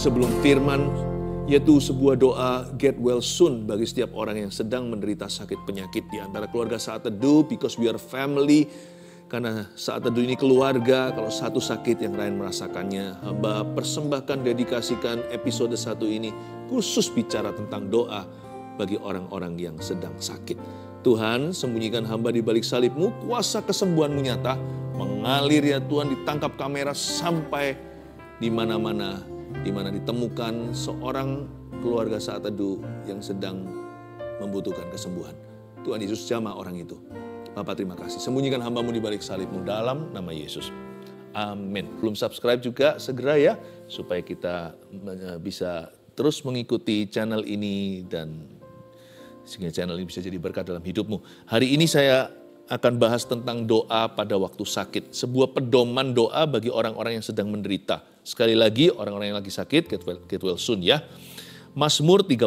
Sebelum firman, yaitu sebuah doa get well soon bagi setiap orang yang sedang menderita sakit penyakit di antara keluarga Saat Teduh, because we are family. Karena Saat Teduh ini keluarga, kalau satu sakit yang lain merasakannya. Hamba persembahkan, dedikasikan episode 1 ini khusus bicara tentang doa bagi orang-orang yang sedang sakit. Tuhan, sembunyikan hamba di balik salib-Mu, kuasa kesembuhan-Mu nyata, mengalir ya Tuhan, ditangkap kamera sampai di mana-mana, di mana ditemukan seorang keluarga Saat Teduh yang sedang membutuhkan kesembuhan. Tuhan Yesus jamah orang itu. Bapak terima kasih. Sembunyikan hamba-Mu di balik salib-Mu dalam nama Yesus. Amin. Belum subscribe juga segera ya, supaya kita bisa terus mengikuti channel ini dan sehingga channel ini bisa jadi berkat dalam hidupmu. Hari ini saya akan bahas tentang doa pada waktu sakit. Sebuah pedoman doa bagi orang-orang yang sedang menderita. Sekali lagi, orang-orang yang lagi sakit, get well soon ya. Mazmur 38,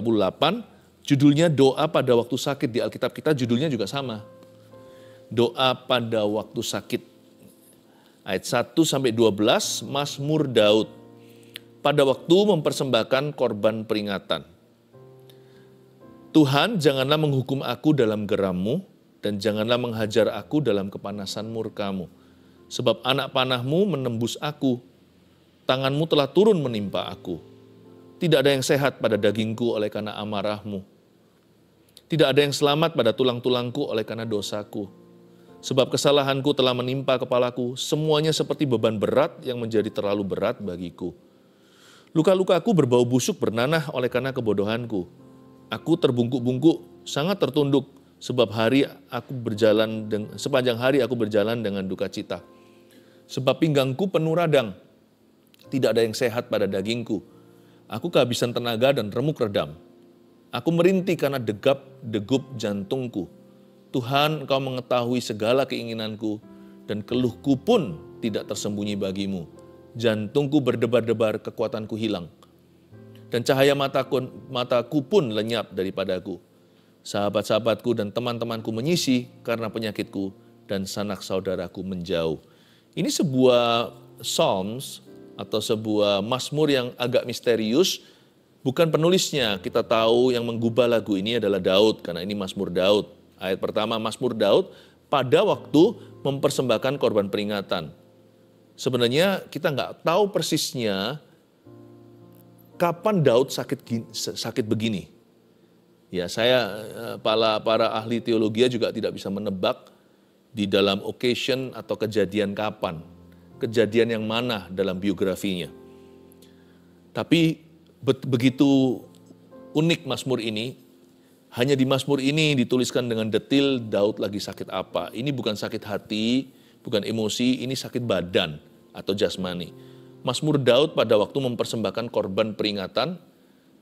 judulnya doa pada waktu sakit. Di Alkitab kita judulnya juga sama. Doa pada waktu sakit. Ayat 1-12, Mazmur Daud. Pada waktu mempersembahkan korban peringatan. Tuhan, janganlah menghukum aku dalam geram-Mu, dan janganlah menghajar aku dalam kepanasan murka-Mu. Sebab anak panah-Mu menembus aku, tangan-Mu telah turun menimpa aku. Tidak ada yang sehat pada dagingku oleh karena amarah-Mu. Tidak ada yang selamat pada tulang-tulangku oleh karena dosaku. Sebab kesalahanku telah menimpa kepalaku, semuanya seperti beban berat yang menjadi terlalu berat bagiku. Luka-lukaku berbau busuk bernanah oleh karena kebodohanku. Aku terbungkuk-bungkuk, sangat tertunduk, sebab sepanjang hari aku berjalan dengan duka cita. Sebab pinggangku penuh radang, tidak ada yang sehat pada dagingku. Aku kehabisan tenaga dan remuk redam. Aku merintih karena degup jantungku. Tuhan, Engkau mengetahui segala keinginanku, dan keluhku pun tidak tersembunyi bagimu. Jantungku berdebar-debar, kekuatanku hilang. Dan cahaya mataku pun lenyap daripadaku. Sahabat-sahabatku dan teman-temanku menyisi karena penyakitku, dan sanak saudaraku menjauh. Ini sebuah Psalms atau sebuah Mazmur yang agak misterius. Bukan penulisnya, kita tahu yang menggubah lagu ini adalah Daud, karena ini Mazmur Daud. Ayat pertama, Mazmur Daud pada waktu mempersembahkan korban peringatan. Sebenarnya kita nggak tahu persisnya kapan Daud sakit begini. Ya, para ahli teologi juga tidak bisa menebak di dalam occasion atau kejadian kapan. Kejadian yang mana dalam biografinya. Tapi begitu unik Mazmur ini, hanya di Mazmur ini dituliskan dengan detail Daud lagi sakit apa. Ini bukan sakit hati, bukan emosi, ini sakit badan atau jasmani. Mazmur Daud pada waktu mempersembahkan korban peringatan,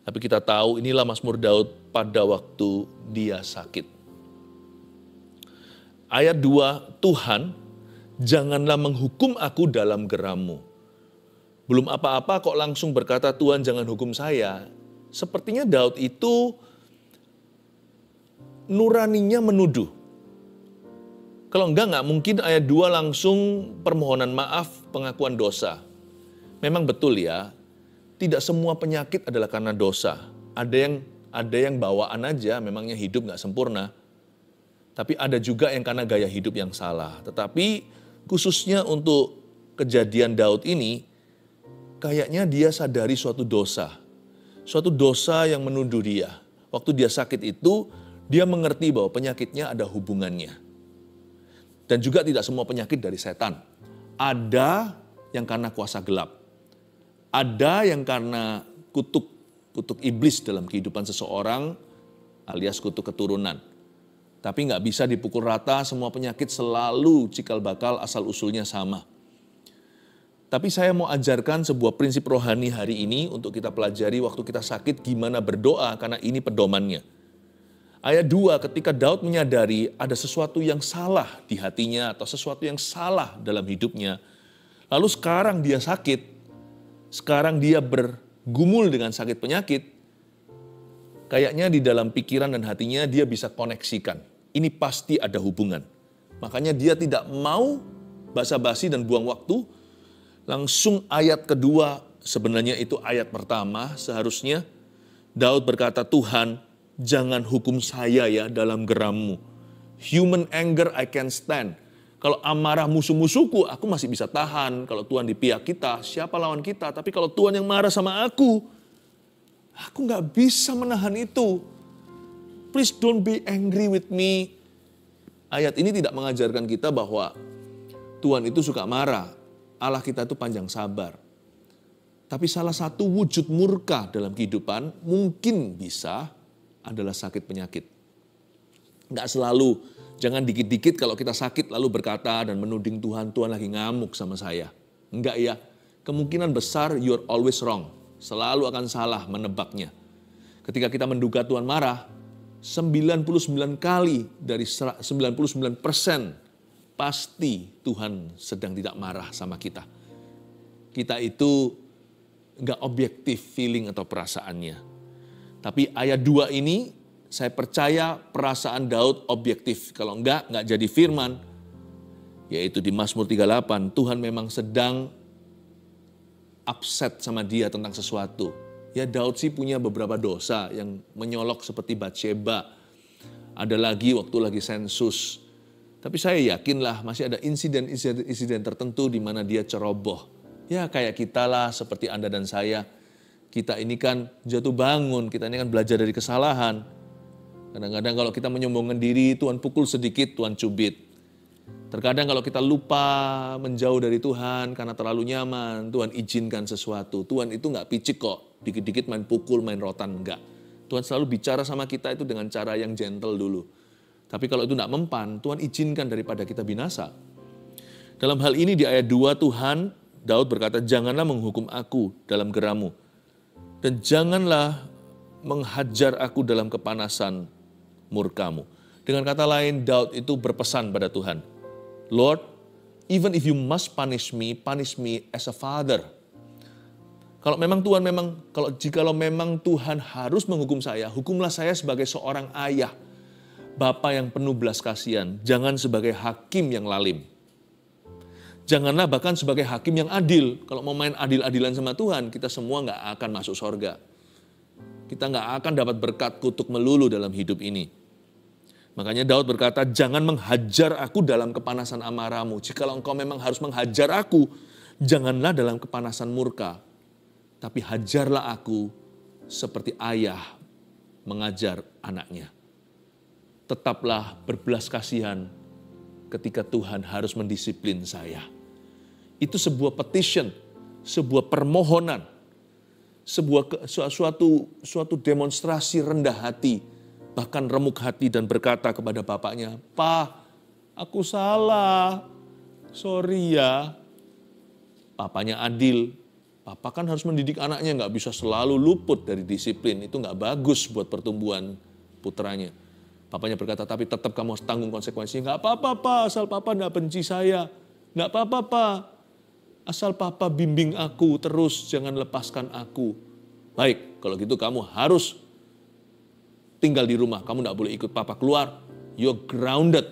tapi kita tahu inilah Mazmur Daud pada waktu dia sakit. Ayat 2, Tuhan, janganlah menghukum aku dalam geram-Mu. Belum apa-apa kok langsung berkata, Tuhan jangan hukum saya. Sepertinya Daud itu nuraninya menuduh. Kalau enggak mungkin ayat 2 langsung permohonan maaf, pengakuan dosa. Memang betul ya, tidak semua penyakit adalah karena dosa. Ada yang bawaan aja, memangnya hidup nggak sempurna. Tapi ada juga yang karena gaya hidup yang salah. Tetapi khususnya untuk kejadian Daud ini, kayaknya dia sadari suatu dosa. Suatu dosa yang menuduh dia. Waktu dia sakit itu, dia mengerti bahwa penyakitnya ada hubungannya. Dan juga tidak semua penyakit dari setan. Ada yang karena kuasa gelap. Ada yang karena kutuk iblis dalam kehidupan seseorang alias kutuk keturunan. Tapi nggak bisa dipukul rata, semua penyakit selalu cikal bakal asal usulnya sama. Tapi saya mau ajarkan sebuah prinsip rohani hari ini untuk kita pelajari waktu kita sakit gimana berdoa karena ini pedomannya. Ayat 2, ketika Daud menyadari ada sesuatu yang salah di hatinya atau sesuatu yang salah dalam hidupnya. Lalu sekarang dia sakit, sekarang dia bergumul dengan sakit penyakit. Kayaknya di dalam pikiran dan hatinya dia bisa koneksikan. Ini pasti ada hubungan. Makanya dia tidak mau basa-basi dan buang waktu. Langsung ayat kedua sebenarnya itu ayat pertama seharusnya Daud berkata, Tuhan jangan hukum saya ya dalam geram-Mu. Human anger I can stand. Kalau amarah musuh-musuhku, aku masih bisa tahan. Kalau Tuhan di pihak kita, siapa lawan kita? Tapi kalau Tuhan yang marah sama aku gak bisa menahan itu. Please don't be angry with me. Ayat ini tidak mengajarkan kita bahwa Tuhan itu suka marah. Allah kita itu panjang sabar. Tapi salah satu wujud murka dalam kehidupan mungkin bisa adalah sakit penyakit. Nggak selalu, jangan dikit-dikit kalau kita sakit lalu berkata dan menuding Tuhan, Tuhan lagi ngamuk sama saya. Enggak ya, kemungkinan besar you're always wrong. Selalu akan salah menebaknya. Ketika kita menduga Tuhan marah, 99 kali dari 99% pasti Tuhan sedang tidak marah sama kita. Kita itu nggak objektif feeling atau perasaannya. Tapi ayat 2 ini saya percaya perasaan Daud objektif. Kalau nggak jadi firman. Yaitu di Mazmur 38, Tuhan memang sedang upset sama dia tentang sesuatu. Ya Daud sih punya beberapa dosa yang menyolok seperti Batsheba. Ada lagi waktu lagi sensus. Tapi saya yakinlah masih ada insiden tertentu di mana dia ceroboh. Ya kayak kita lah, seperti Anda dan saya. Kita ini kan jatuh bangun, kita ini kan belajar dari kesalahan. Kadang-kadang kalau kita menyombongkan diri, Tuhan pukul sedikit, Tuhan cubit. Terkadang kalau kita lupa menjauh dari Tuhan karena terlalu nyaman, Tuhan izinkan sesuatu. Tuhan itu nggak picik kok, dikit-dikit main pukul, main rotan, enggak. Tuhan selalu bicara sama kita itu dengan cara yang gentle dulu. Tapi kalau itu nggak mempan, Tuhan izinkan daripada kita binasa. Dalam hal ini di ayat 2 Tuhan, Daud berkata, janganlah menghukum aku dalam geram-Mu. Dan janganlah menghajar aku dalam kepanasan murka-Mu. Dengan kata lain, Daud itu berpesan pada Tuhan, Lord, even if you must punish me as a father. Kalau memang Tuhan harus menghukum saya, hukumlah saya sebagai seorang ayah, bapa yang penuh belas kasihan, jangan sebagai hakim yang lalim. Janganlah bahkan sebagai hakim yang adil. Kalau mau main adil-adilan sama Tuhan, kita semua nggak akan masuk surga. Kita nggak akan dapat berkat kutuk melulu dalam hidup ini. Makanya Daud berkata, jangan menghajar aku dalam kepanasan amarahmu. Jikalau engkau memang harus menghajar aku, janganlah dalam kepanasan murka. Tapi hajarlah aku seperti ayah mengajar anaknya. Tetaplah berbelas kasihan ketika Tuhan harus mendisiplin saya. Itu sebuah petition, sebuah permohonan, suatu demonstrasi rendah hati, bahkan remuk hati dan berkata kepada bapaknya, "Pa, aku salah, sorry ya." Papanya adil, papa kan harus mendidik anaknya, gak bisa selalu luput dari disiplin, itu gak bagus buat pertumbuhan putranya. Papanya berkata, tapi tetap kamu harus tanggung konsekuensinya. Gak apa-apa, Pa, asal papa gak benci saya. Gak apa-apa, Pa, asal papa bimbing aku terus, jangan lepaskan aku. Baik, kalau gitu kamu harus tinggal di rumah, kamu gak boleh ikut papa keluar. You're grounded.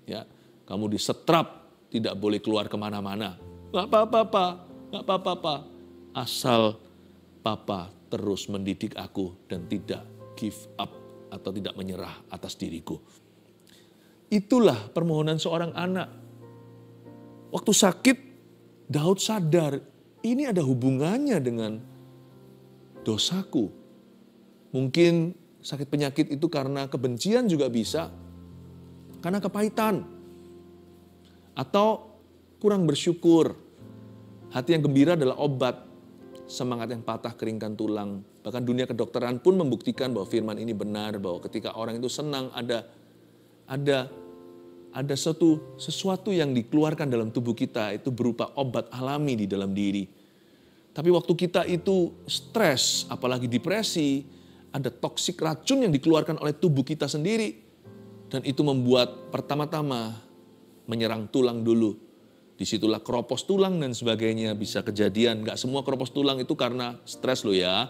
Ya, kamu disetrap, tidak boleh keluar kemana-mana. Gak apa-apa, Pa, gak apa-apa, Pa, asal papa terus mendidik aku dan tidak give up atau tidak menyerah atas diriku. Itulah permohonan seorang anak. Waktu sakit, Daud sadar, ini ada hubungannya dengan dosaku. Mungkin sakit penyakit itu karena kebencian juga bisa, karena kepahitan, atau kurang bersyukur. Hati yang gembira adalah obat, semangat yang patah keringkan tulang. Bahkan dunia kedokteran pun membuktikan bahwa firman ini benar, bahwa ketika orang itu senang ada sesuatu yang dikeluarkan dalam tubuh kita, itu berupa obat alami di dalam diri. Tapi waktu kita itu stres, apalagi depresi, ada toksik racun yang dikeluarkan oleh tubuh kita sendiri. Dan itu membuat pertama-tama menyerang tulang dulu. Disitulah keropos tulang dan sebagainya bisa kejadian. Gak semua keropos tulang itu karena stres loh ya.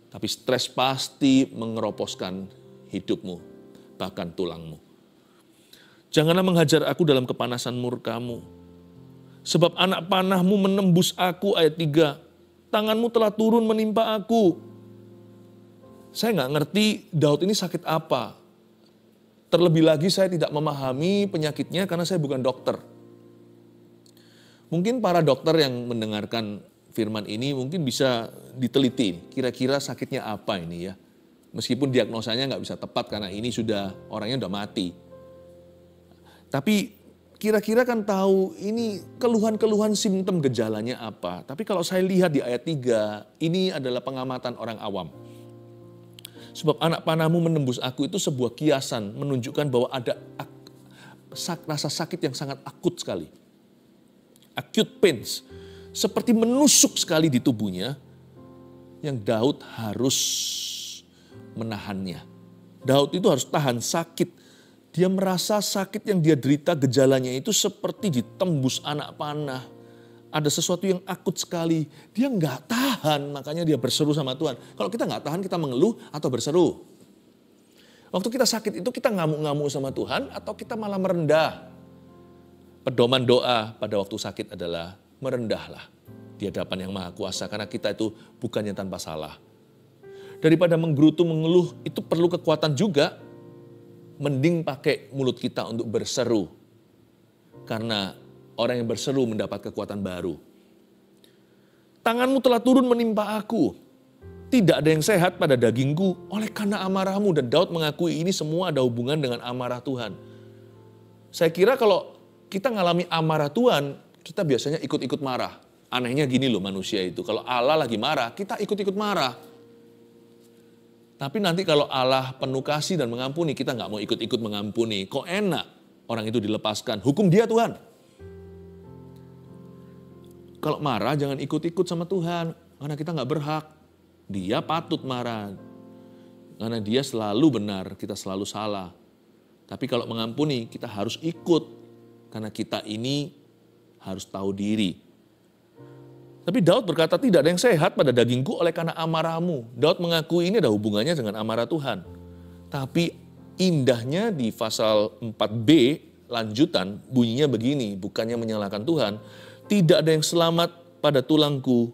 Tapi stres pasti mengeroposkan hidupmu, bahkan tulangmu. Janganlah menghajar aku dalam kepanasan murkamu. Sebab anak panahmu menembus aku, ayat 3. Tanganmu telah turun menimpa aku. Saya nggak ngerti Daud ini sakit apa. Terlebih lagi saya tidak memahami penyakitnya karena saya bukan dokter. Mungkin para dokter yang mendengarkan firman ini mungkin bisa diteliti. Kira-kira sakitnya apa ini ya. Meskipun diagnosanya nggak bisa tepat karena ini orangnya udah mati. Tapi kira-kira kan tahu ini keluhan-keluhan simptom gejalanya apa. Tapi kalau saya lihat di ayat 3, ini adalah pengamatan orang awam. Sebab anak panahmu menembus aku itu sebuah kiasan menunjukkan bahwa ada rasa sakit yang sangat akut sekali. Acute pains. Seperti menusuk sekali di tubuhnya yang Daud harus menahannya. Daud itu harus tahan sakit. Dia merasa sakit yang dia derita gejalanya itu seperti ditembus anak panah. Ada sesuatu yang akut sekali. Dia nggak tahan, makanya dia berseru sama Tuhan. Kalau kita nggak tahan, kita mengeluh atau berseru. Waktu kita sakit itu kita ngamuk-ngamuk sama Tuhan atau kita malah merendah. Pedoman doa pada waktu sakit adalah merendahlah di hadapan Yang Maha Kuasa. Karena kita itu bukannya tanpa salah. Daripada menggerutu, mengeluh, itu perlu kekuatan juga. Mending pakai mulut kita untuk berseru. Karena orang yang berseru mendapat kekuatan baru. Tanganmu telah turun menimpa aku. Tidak ada yang sehat pada dagingku oleh karena amarahmu. Dan Daud mengakui ini semua ada hubungan dengan amarah Tuhan. Saya kira kalau kita ngalami amarah Tuhan, kita biasanya ikut-ikut marah. Anehnya gini loh manusia itu. Kalau Allah lagi marah, kita ikut-ikut marah. Tapi nanti kalau Allah penuh kasih dan mengampuni, kita nggak mau ikut-ikut mengampuni. Kok enak orang itu dilepaskan. Hukum dia Tuhan. Kalau marah jangan ikut-ikut sama Tuhan. Karena kita nggak berhak. Dia patut marah. Karena dia selalu benar, kita selalu salah. Tapi kalau mengampuni, kita harus ikut. Karena kita ini harus tahu diri. Tapi Daud berkata tidak ada yang sehat pada dagingku oleh karena amarahmu. Daud mengakui ini ada hubungannya dengan amarah Tuhan. Tapi indahnya di pasal 4b lanjutan bunyinya begini. Bukannya menyalahkan Tuhan. Tidak ada yang selamat pada tulangku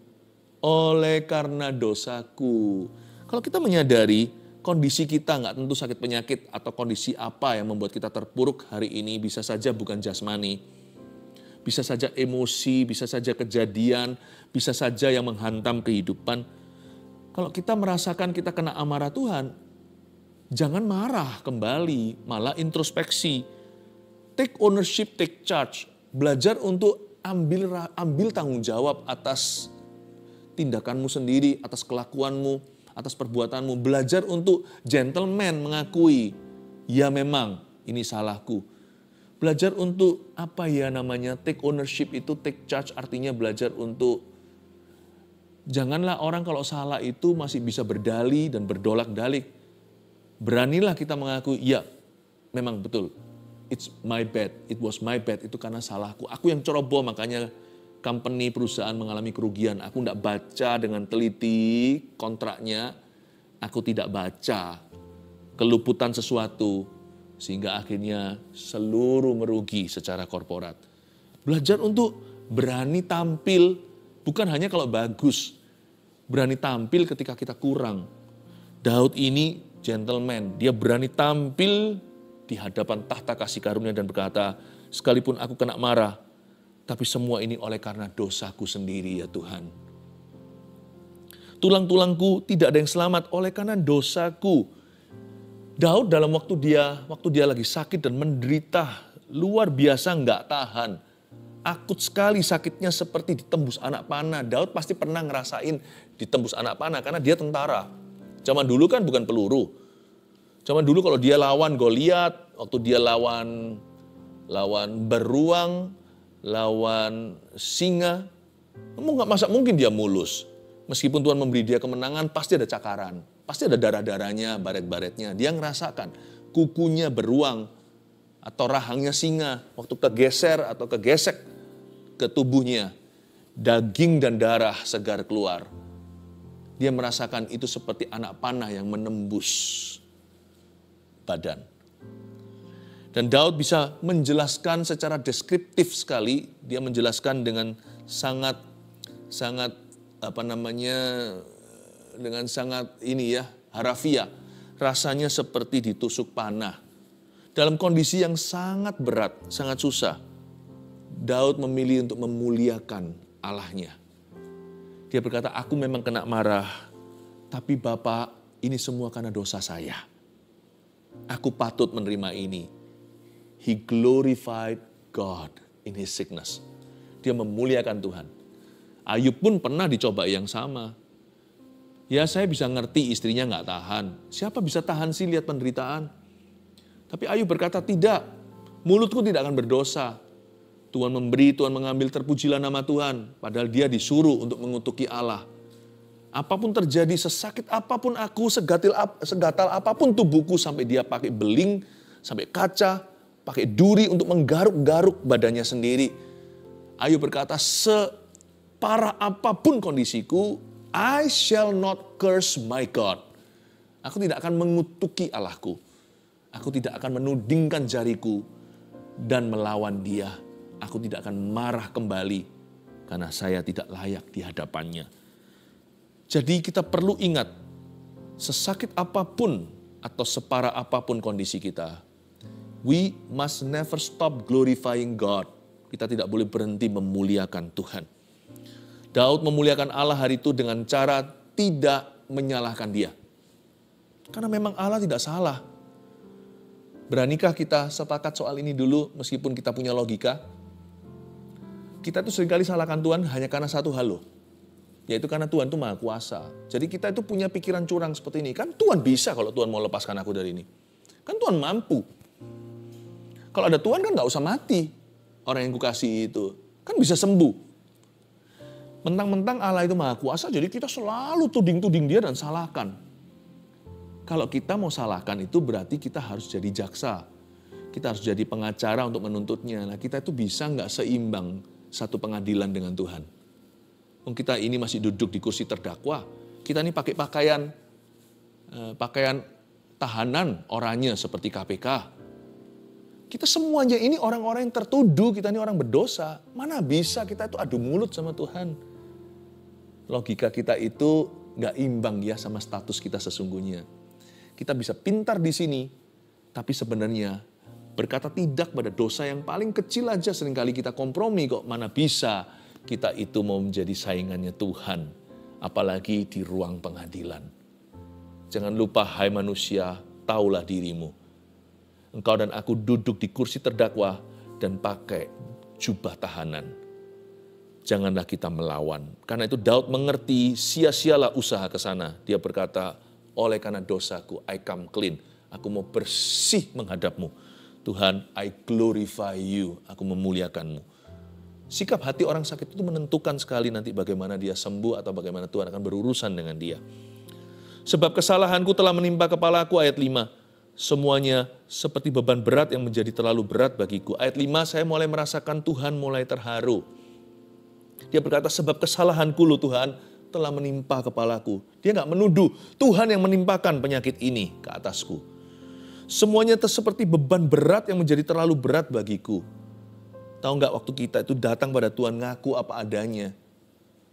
oleh karena dosaku. Kalau kita menyadari kondisi kita nggak tentu sakit penyakit atau kondisi apa yang membuat kita terpuruk hari ini bisa saja bukan jasmani. Bisa saja emosi, bisa saja kejadian, bisa saja yang menghantam kehidupan. Kalau kita merasakan kita kena amarah Tuhan, jangan marah kembali, malah introspeksi. Take ownership, take charge. Belajar untuk ambil tanggung jawab atas tindakanmu sendiri, atas kelakuanmu, atas perbuatanmu. Belajar untuk gentleman mengakui, ya memang ini salahku. Belajar untuk take ownership itu, take charge artinya belajar untuk janganlah orang kalau salah itu masih bisa berdali dan berdolak-dalik. Beranilah kita mengakui, ya memang betul, it's my bad, it was my bad, itu karena salahku. Aku yang ceroboh makanya company, perusahaan mengalami kerugian. Aku tidak baca dengan teliti kontraknya, aku tidak baca keluputan sesuatu. Sehingga akhirnya seluruh merugi secara korporat. Belajar untuk berani tampil, bukan hanya kalau bagus. Berani tampil ketika kita kurang. Daud ini gentleman, dia berani tampil di hadapan tahta kasih karunia dan berkata, sekalipun aku kena marah, tapi semua ini oleh karena dosaku sendiri ya Tuhan. Tulang-tulangku tidak ada yang selamat oleh karena dosaku. Daud dalam waktu dia lagi sakit dan menderita luar biasa nggak tahan. Akut sekali sakitnya seperti ditembus anak panah. Daud pasti pernah ngerasain ditembus anak panah karena dia tentara. Zaman dulu kan bukan peluru. Zaman dulu kalau dia lawan Goliat, waktu dia lawan beruang, lawan singa, masa mungkin dia mulus. Meskipun Tuhan memberi dia kemenangan, pasti ada cakaran. Pasti ada darah-darahnya, baret-baretnya. Dia ngerasakan kukunya beruang atau rahangnya singa. Waktu kegeser atau kegesek ke tubuhnya, daging dan darah segar keluar. Dia merasakan itu seperti anak panah yang menembus badan. Dan Daud bisa menjelaskan secara deskriptif sekali. Dia menjelaskan dengan sangat dengan sangat harafiah. Rasanya seperti ditusuk panah. Dalam kondisi yang sangat berat, sangat susah. Daud memilih untuk memuliakan Allahnya. Dia berkata, aku memang kena marah, tapi Bapa, ini semua karena dosa saya. Aku patut menerima ini. He glorified God in his sickness. Dia memuliakan Tuhan. Ayub pun pernah dicoba yang sama. Ya saya bisa ngerti istrinya nggak tahan. Siapa bisa tahan sih lihat penderitaan? Tapi Ayub berkata tidak. Mulutku tidak akan berdosa. Tuhan memberi, Tuhan mengambil, terpujilah nama Tuhan. Padahal dia disuruh untuk mengutuki Allah. Apapun terjadi, sesakit apapun aku, segatal apapun tubuhku, sampai dia pakai beling, sampai kaca, pakai duri untuk menggaruk-garuk badannya sendiri. Ayub berkata, separah apapun kondisiku, I shall not curse my God. Aku tidak akan mengutuki Allahku. Aku tidak akan menudingkan jariku dan melawan dia. Aku tidak akan marah kembali karena saya tidak layak di hadapannya. Jadi kita perlu ingat, sesakit apapun atau separah apapun kondisi kita, we must never stop glorifying God. Kita tidak boleh berhenti memuliakan Tuhan. Daud memuliakan Allah hari itu dengan cara tidak menyalahkan dia. Karena memang Allah tidak salah. Beranikah kita sepakat soal ini dulu meskipun kita punya logika? Kita tuh seringkali salahkan Tuhan hanya karena satu hal loh. Yaitu karena Tuhan itu maha kuasa. Jadi kita itu punya pikiran curang seperti ini. Kan Tuhan bisa kalau Tuhan mau lepaskan aku dari ini. Kan Tuhan mampu. Kalau ada Tuhan kan gak usah mati. Orang yang kukasihi itu. Kan bisa sembuh. Mentang-mentang Allah itu maha kuasa, jadi kita selalu tuding-tuding dia dan salahkan. Kalau kita mau salahkan itu berarti kita harus jadi jaksa. Kita harus jadi pengacara untuk menuntutnya. Nah kita itu bisa gak seimbang satu pengadilan dengan Tuhan. Kita ini masih duduk di kursi terdakwa. Kita ini pakai pakaian tahanan oranye seperti KPK. Kita semuanya ini orang-orang yang tertuduh, kita ini orang berdosa. Mana bisa kita itu adu mulut sama Tuhan. Logika kita itu gak imbang ya sama status kita sesungguhnya. Kita bisa pintar di sini, tapi sebenarnya berkata tidak pada dosa yang paling kecil aja seringkali kita kompromi kok. Mana bisa kita itu mau menjadi saingannya Tuhan. Apalagi di ruang pengadilan. Jangan lupa hai manusia, taulah dirimu. Engkau dan aku duduk di kursi terdakwa dan pakai jubah tahanan. Janganlah kita melawan. Karena itu Daud mengerti sia-sialah usaha ke sana. Dia berkata, oleh karena dosaku, I come clean. Aku mau bersih menghadapmu. Tuhan, I glorify you. Aku memuliakanmu. Sikap hati orang sakit itu menentukan sekali nanti bagaimana dia sembuh atau bagaimana Tuhan akan berurusan dengan dia. Sebab kesalahanku telah menimpa kepalaku, ayat 5. Semuanya seperti beban berat yang menjadi terlalu berat bagiku. Ayat 5, saya mulai merasakan Tuhan mulai terharu. Dia berkata, sebab kesalahanku loh Tuhan telah menimpa kepalaku. Dia gak menuduh, Tuhan yang menimpakan penyakit ini ke atasku. Semuanya seperti beban berat yang menjadi terlalu berat bagiku. Tahu gak waktu kita itu datang pada Tuhan ngaku apa adanya.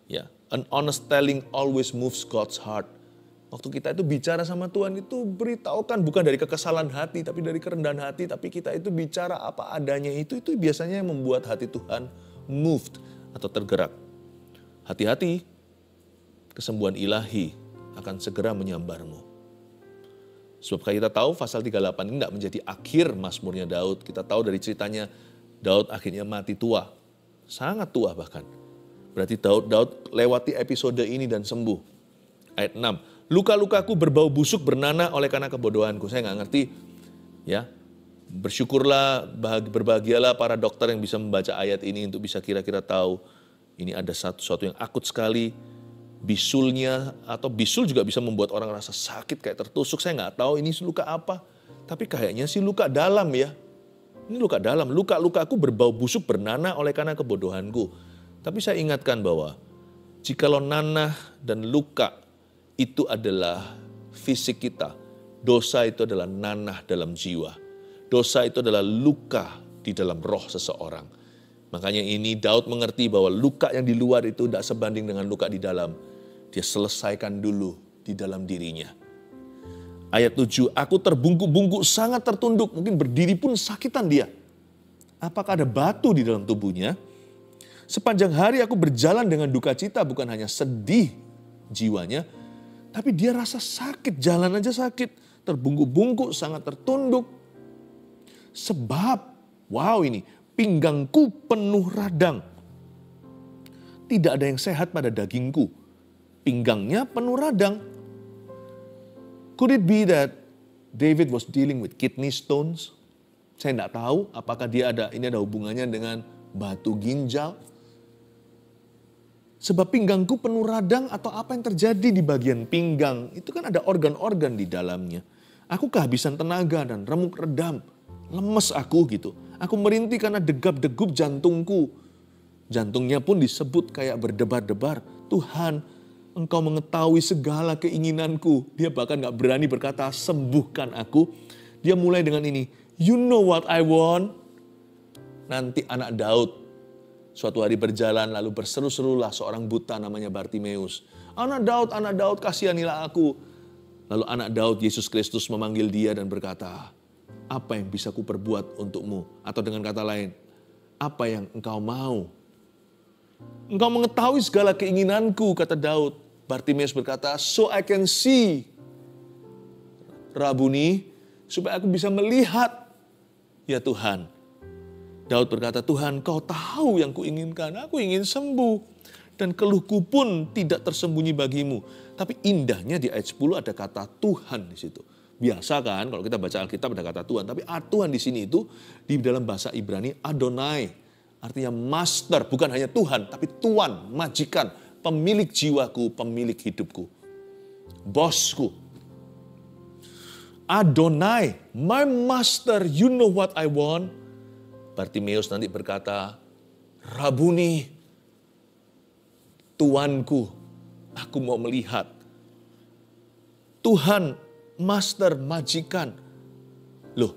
Ya, an honest telling always moves God's heart. Waktu kita itu bicara sama Tuhan itu beritahukan bukan dari kekesalan hati, tapi dari kerendahan hati. Tapi kita itu bicara apa adanya itu biasanya yang membuat hati Tuhan moved atau tergerak. Hati-hati, kesembuhan ilahi akan segera menyambarmu. Sebab kita tahu pasal 38 ini tidak menjadi akhir mazmurnya Daud. Kita tahu dari ceritanya Daud akhirnya mati tua. Sangat tua bahkan. Berarti Daud lewati episode ini dan sembuh. Ayat 6. Luka-lukaku berbau busuk bernanah oleh karena kebodohanku. Saya nggak ngerti. Ya, bersyukurlah, berbahagialah para dokter yang bisa membaca ayat ini untuk bisa kira-kira tahu. Ini ada sesuatu yang akut sekali. Bisulnya atau bisul juga bisa membuat orang rasa sakit kayak tertusuk. Saya nggak tahu ini luka apa. Tapi kayaknya sih luka dalam ya. Ini luka dalam. Luka-lukaku berbau busuk bernanah oleh karena kebodohanku. Tapi saya ingatkan bahwa jikalau nanah dan luka itu adalah fisik kita. Dosa itu adalah nanah dalam jiwa. Dosa itu adalah luka di dalam roh seseorang. Makanya ini Daud mengerti bahwa luka yang di luar itu tidak sebanding dengan luka di dalam. dia selesaikan dulu di dalam dirinya. Ayat 7, aku terbungkuk-bungkuk sangat tertunduk, mungkin berdiri pun sakitan dia. Apakah ada batu di dalam tubuhnya? Sepanjang hari aku berjalan dengan duka cita, bukan hanya sedih jiwanya, tapi dia rasa sakit, jalan aja sakit. Terbungkuk-bungkuk, sangat tertunduk. Sebab, wow ini, pinggangku penuh radang. Tidak ada yang sehat pada dagingku. Pinggangnya penuh radang. Could it be that David was dealing with kidney stones? Saya tidak tahu apakah ini ada hubungannya dengan batu ginjal. Sebab pinggangku penuh radang atau apa yang terjadi di bagian pinggang. Itu kan ada organ-organ di dalamnya. Aku kehabisan tenaga dan remuk redam. Lemes aku gitu. Aku merintih karena degap-degup jantungku. Jantungnya pun disebut kayak berdebar-debar. Tuhan, Engkau mengetahui segala keinginanku. Dia bahkan gak berani berkata, sembuhkan aku. Dia mulai dengan ini, you know what I want. Nanti anak Daud suatu hari berjalan lalu berseru-serulah seorang buta namanya Bartimeus. Anak Daud, kasihanilah aku. Lalu anak Daud, Yesus Kristus memanggil dia dan berkata, apa yang bisa ku perbuat untukmu? Atau dengan kata lain, apa yang engkau mau? Engkau mengetahui segala keinginanku, kata Daud. Bartimeus berkata, so I can see. Rabuni, supaya aku bisa melihat. Ya Tuhan. Daud berkata, Tuhan, Kau tahu yang kuinginkan. Aku ingin sembuh. Dan keluhku pun tidak tersembunyi bagimu. Tapi indahnya di ayat 10 ada kata Tuhan di situ. Biasa kan kalau kita baca Alkitab ada kata Tuhan. Tapi Tuhan di sini itu di dalam bahasa Ibrani Adonai. Artinya master, bukan hanya Tuhan, tapi Tuan, majikan, pemilik jiwaku, pemilik hidupku. Bosku. Adonai, my master, you know what I want. Bartimeus nanti berkata, Rabuni, Tuanku, aku mau melihat. Tuhan, master, majikan. Loh,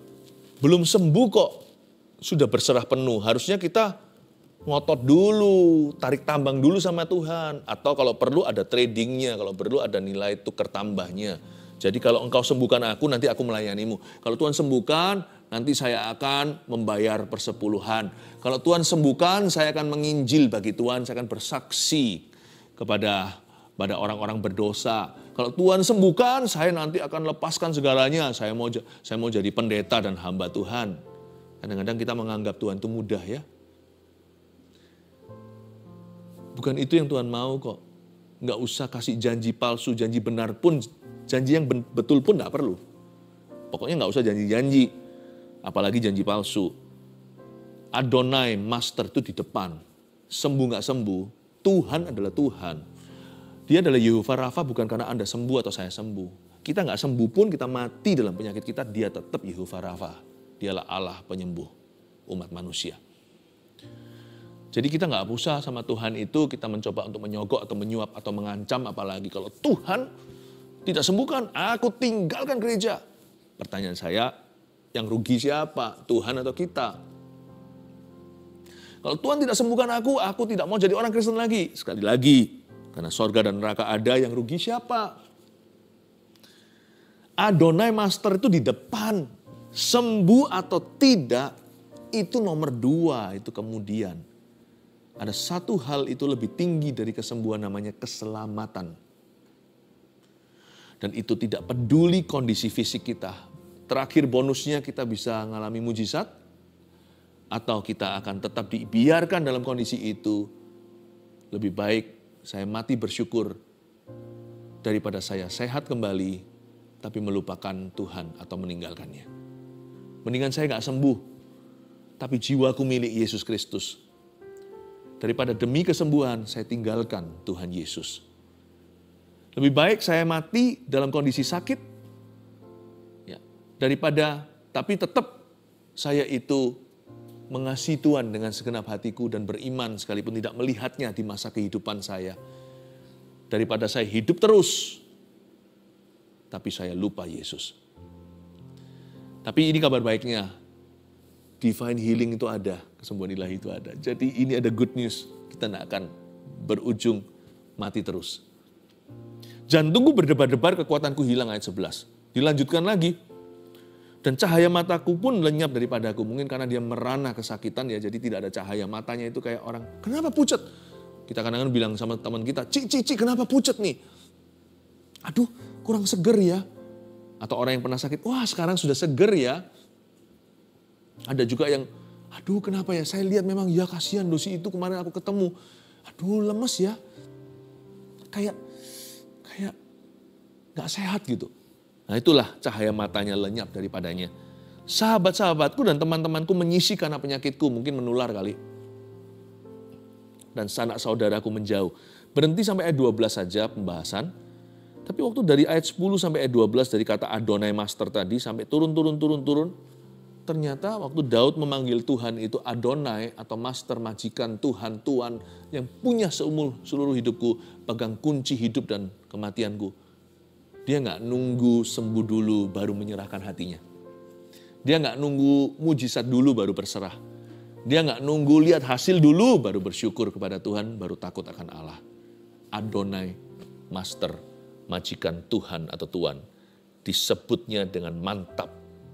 belum sembuh kok. Sudah berserah penuh. Harusnya kita ngotot dulu, tarik tambang dulu sama Tuhan. Atau kalau perlu ada tradingnya, kalau perlu ada nilai tukar tambahnya. Jadi kalau engkau sembuhkan aku, nanti aku melayanimu. Kalau Tuhan sembuhkan, nanti saya akan membayar persepuluhan. Kalau Tuhan sembuhkan, saya akan menginjil bagi Tuhan, saya akan bersaksi kepada orang-orang berdosa. Kalau Tuhan sembuhkan, saya nanti akan lepaskan segalanya. Saya mau jadi pendeta dan hamba Tuhan. Kadang-kadang kita menganggap Tuhan itu mudah ya. Bukan itu yang Tuhan mau kok. Nggak usah kasih janji palsu, janji benar pun, janji yang betul pun nggak perlu. Pokoknya nggak usah janji-janji, apalagi janji palsu. Adonai, master itu di depan. Sembuh nggak sembuh, Tuhan adalah Tuhan. Dia adalah Yehovah Rafa bukan karena Anda sembuh atau saya sembuh. Kita nggak sembuh pun, kita mati dalam penyakit kita, dia tetap Yehovah Rafa. Dialah Allah penyembuh umat manusia. Jadi kita nggak usah sama Tuhan itu kita mencoba untuk menyogok atau menyuap atau mengancam, apalagi kalau Tuhan tidak sembuhkan, aku tinggalkan gereja. Pertanyaan saya, yang rugi siapa? Tuhan atau kita? Kalau Tuhan tidak sembuhkan aku tidak mau jadi orang Kristen lagi. Sekali lagi, karena sorga dan neraka ada, yang rugi siapa? Adonai Master itu di depan. Sembuh atau tidak, itu nomor 2, itu kemudian. Ada satu hal itu lebih tinggi dari kesembuhan, namanya keselamatan. Dan itu tidak peduli kondisi fisik kita. Terakhir bonusnya kita bisa mengalami mujizat, atau kita akan tetap dibiarkan dalam kondisi itu. Lebih baik saya mati bersyukur daripada saya sehat kembali, tapi melupakan Tuhan atau meninggalkannya. Mendingan saya gak sembuh, tapi jiwaku milik Yesus Kristus. Daripada demi kesembuhan, saya tinggalkan Tuhan Yesus. Lebih baik saya mati dalam kondisi sakit, ya, daripada, tapi tetap saya itu mengasihi Tuhan dengan segenap hatiku dan beriman sekalipun tidak melihatnya di masa kehidupan saya. Daripada saya hidup terus, tapi saya lupa Yesus. Tapi ini kabar baiknya, divine healing itu ada, kesembuhan ilahi itu ada. Jadi ini ada good news, kita tidak akan berujung mati terus. Jantungku berdebar-debar, kekuatanku hilang, ayat 11. Dilanjutkan lagi. Dan cahaya mataku pun lenyap daripadaku. Mungkin karena dia merana kesakitan ya, jadi tidak ada cahaya. Matanya itu kayak orang, kenapa pucat? Kita kadang-kadang bilang sama teman kita, Ci, kenapa pucat nih? Aduh, kurang seger ya. Atau orang yang pernah sakit, wah sekarang sudah seger ya. Ada juga yang, aduh kenapa ya, saya lihat memang ya kasihan dosi itu kemarin aku ketemu. Aduh lemes ya. Kayak gak sehat gitu. Nah itulah cahaya matanya lenyap daripadanya. Sahabat-sahabatku dan teman-temanku menyisi karena penyakitku, mungkin menular kali. Dan sanak saudaraku menjauh. Berhenti sampai ayat 12 saja pembahasan. Tapi waktu dari ayat 10 sampai ayat 12 dari kata Adonai Master tadi sampai turun. Ternyata waktu Daud memanggil Tuhan itu Adonai atau Master, majikan, Tuhan, Tuan yang punya seluruh hidupku, pegang kunci hidup dan kematianku. Dia nggak nunggu sembuh dulu baru menyerahkan hatinya. Dia nggak nunggu mujizat dulu baru berserah. Dia nggak nunggu lihat hasil dulu baru bersyukur kepada Tuhan, baru takut akan Allah. Adonai, Master, majikan, Tuhan atau Tuan. Disebutnya dengan mantap,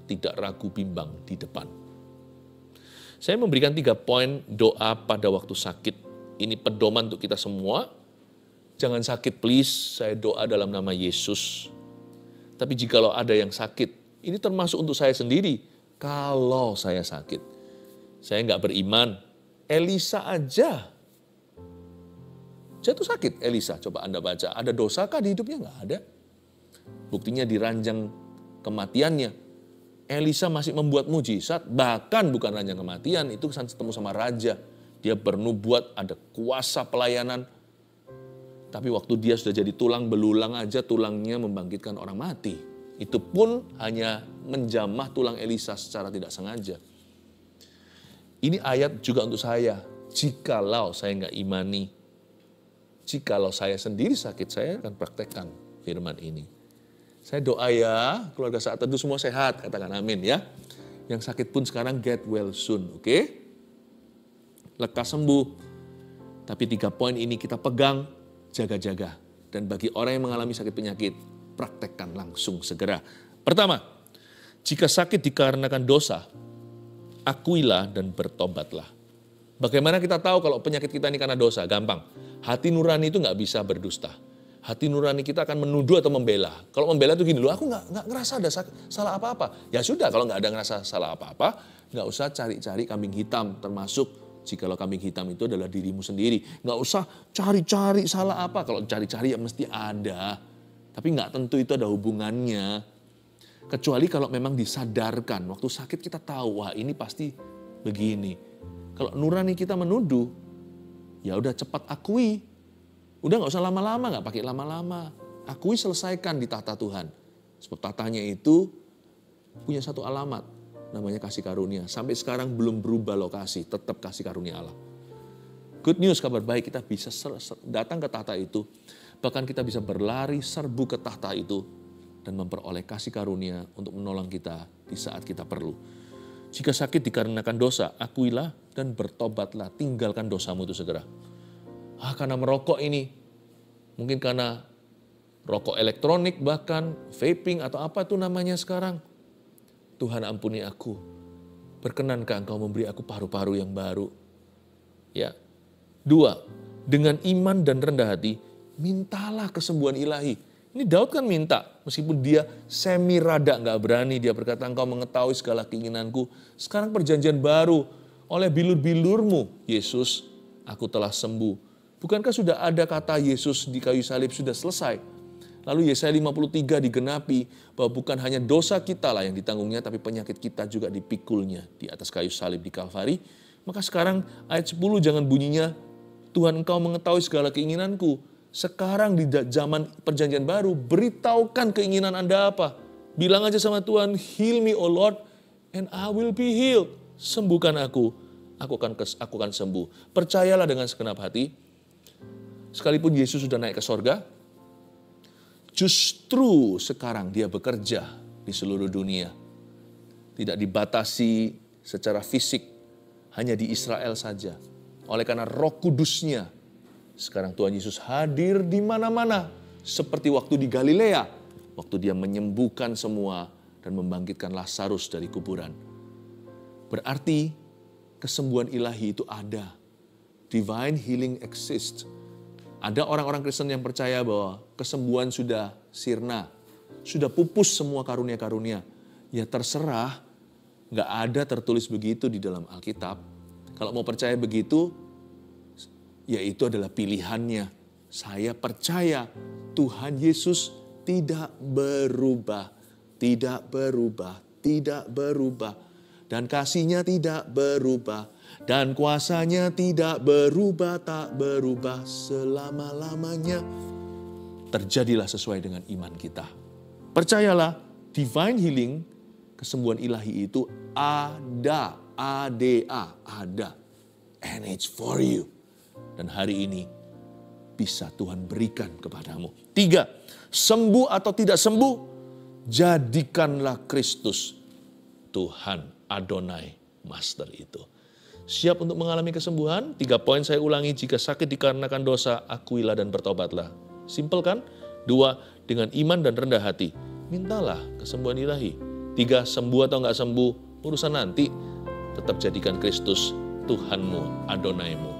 tidak ragu bimbang di depan. Saya memberikan 3 poin doa pada waktu sakit. Ini pedoman untuk kita semua. Jangan sakit please, saya doa dalam nama Yesus. Tapi jikalau ada yang sakit, ini termasuk untuk saya sendiri. Kalau saya sakit, saya nggak beriman. Elisa aja jatuh sakit. Elisa, coba Anda baca. Ada dosakah di hidupnya? Nggak ada. Buktinya di ranjang kematiannya. Elisa masih membuat mujizat, bahkan bukan ranjang kematian, itu ketemu sama raja. Dia bernubuat, ada kuasa pelayanan. Tapi waktu dia sudah jadi tulang belulang aja, tulangnya membangkitkan orang mati. Itu pun hanya menjamah tulang Elisa secara tidak sengaja. Ini ayat juga untuk saya. Jikalau saya nggak imani, jikalau saya sendiri sakit, saya akan praktekkan firman ini. Saya doa ya, keluarga Saat Teduh semua sehat, katakan amin ya. Yang sakit pun sekarang get well soon, oke? Lekas sembuh. Tapi 3 poin ini kita pegang, jaga-jaga. Dan bagi orang yang mengalami sakit penyakit, praktekkan langsung segera. Pertama, jika sakit dikarenakan dosa, akuilah dan bertobatlah. Bagaimana kita tahu kalau penyakit kita ini karena dosa? Gampang. Hati nurani itu nggak bisa berdusta. Hati nurani kita akan menuduh atau membela. Kalau membela itu gini, loh aku nggak ngerasa ada salah apa-apa. Ya sudah, kalau nggak ada ngerasa salah apa-apa, nggak usah cari-cari kambing hitam, termasuk jikalau kambing hitam itu adalah dirimu sendiri. Nggak usah cari-cari salah apa. Kalau cari-cari ya mesti ada. Tapi nggak tentu itu ada hubungannya. Kecuali kalau memang disadarkan. Waktu sakit kita tahu, wah ini pasti begini. Kalau nurani kita menuduh, ya udah cepat akui. Udah nggak usah lama-lama, nggak pakai lama-lama. Akui, selesaikan di tahta Tuhan. Sebab tahtanya itu punya satu alamat. Namanya kasih karunia. Sampai sekarang belum berubah lokasi, tetap kasih karunia Allah. Good news, kabar baik, kita bisa datang ke tahta itu. Bahkan kita bisa berlari serbu ke tahta itu. Dan memperoleh kasih karunia untuk menolong kita di saat kita perlu. Jika sakit dikarenakan dosa, akuilah dan bertobatlah. Tinggalkan dosamu itu segera. Karena merokok ini. Mungkin karena rokok elektronik bahkan, vaping atau apa itu namanya sekarang. Tuhan ampuni aku. Berkenankah Engkau memberi aku paru-paru yang baru? Ya. 2, dengan iman dan rendah hati, mintalah kesembuhan ilahi. Ini Daud kan minta, meskipun dia semi rada gak berani, dia berkata Engkau mengetahui segala keinginanku. Sekarang perjanjian baru, oleh bilur-bilurmu, Yesus, aku telah sembuh. Bukankah sudah ada kata Yesus di kayu salib sudah selesai? Lalu Yesaya 53 digenapi bahwa bukan hanya dosa kita lah yang ditanggungnya, tapi penyakit kita juga dipikulnya di atas kayu salib di Kalvari. Maka sekarang ayat 10 jangan bunyinya, Tuhan Engkau mengetahui segala keinginanku. Sekarang di zaman perjanjian baru, beritahukan keinginan Anda apa. Bilang aja sama Tuhan, heal me O Lord and I will be healed. Sembuhkan aku akan sembuh. Percayalah dengan segenap hati. Sekalipun Yesus sudah naik ke sorga, justru sekarang dia bekerja di seluruh dunia. Tidak dibatasi secara fisik, hanya di Israel saja. Oleh karena Roh Kudusnya, sekarang Tuhan Yesus hadir di mana-mana. seperti waktu di Galilea, waktu dia menyembuhkan semua dan membangkitkan Lazarus dari kuburan. Berarti kesembuhan ilahi itu ada. Divine healing exists. Ada orang-orang Kristen yang percaya bahwa kesembuhan sudah sirna, sudah pupus semua karunia-karunia. Ya terserah, nggak ada tertulis begitu di dalam Alkitab. Kalau mau percaya begitu, ya itu adalah pilihannya. Saya percaya Tuhan Yesus tidak berubah, tidak berubah, tidak berubah. Dan kasih-Nya tidak berubah. Dan kuasa-Nya tidak berubah, tak berubah selama-lamanya. Terjadilah sesuai dengan iman kita. Percayalah, divine healing, kesembuhan ilahi itu ada. A-D-A, ada. And it's for you. Dan hari ini bisa Tuhan berikan kepadamu. 3, sembuh atau tidak sembuh, jadikanlah Kristus Tuhan Adonai Master itu. Siap untuk mengalami kesembuhan? 3 poin saya ulangi. Jika sakit dikarenakan dosa, akuilah dan bertobatlah. Simpel kan? 2, dengan iman dan rendah hati, mintalah kesembuhan ilahi. 3, sembuh atau enggak sembuh, urusan nanti. Tetap jadikan Kristus Tuhanmu, Adonaimu.